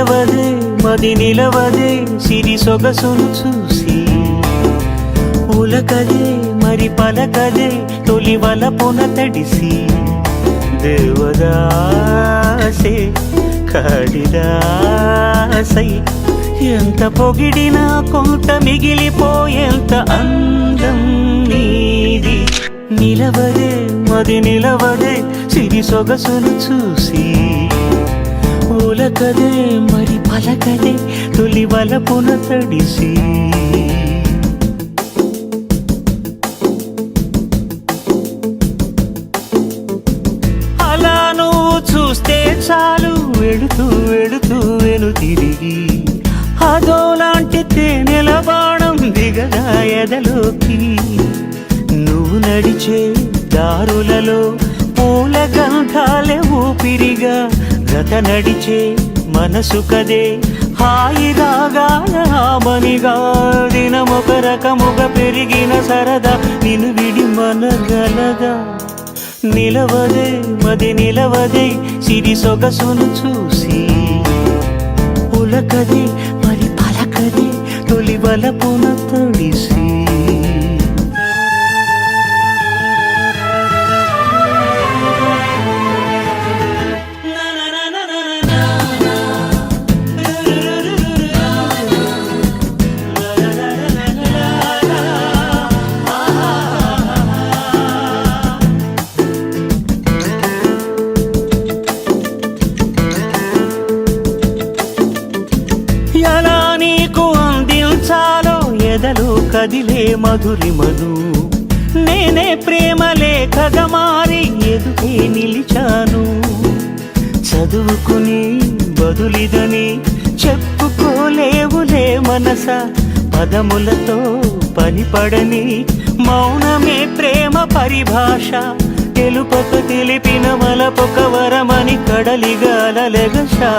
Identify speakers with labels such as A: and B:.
A: నిలవదే మది నిలవదే సిరి సొగసును చూసి ఉలకదే మరి పలకదే తొలి వలపున తడిసి దేవదాసే కాళిదాసై ఎంత పొగిడినా కొంత మిగిలిపోయేంత అందం నీది నిలవదే మది నిలవదే సిరి సొగసును చూసి ఉలకదే మరి పలకదే తొలి వలపున తడిసి అలా నువ్వు చూస్తే చాలు వెళుతూ వెళుతూ వెను తిరిగి అదోలాంటి తేనెల బాణం దిగదా ఎదలోకి నువ్వు నడిచే దారులలో పూల గంధాలే ఊపిరిగా గత నడిచే మనసు కదే హాయి రాగాల హామనిగా దినమొక రకముగా పెరిగిన సరదా నిన్ను విడి మనగలదా నిలవదే మది నిలవదే సిరి సొగసును చూసి ఉలకదే మరి పలకదే తొలి వలపున తడిసి ఎలా నీకు అందించాలో ఎదలో కదిలే మధురిమను నేనే ప్రేమ లేఖగా మారి ఎదుటే నిలిచాను చదువుకుని బదులిదని చెప్పుకోలేవులే మనస పదములతో పనిపడని మౌనమే ప్రేమ పరిభాష తెలుపక తెలిపిన మలపొక వరమని కడలిగాల లెగసా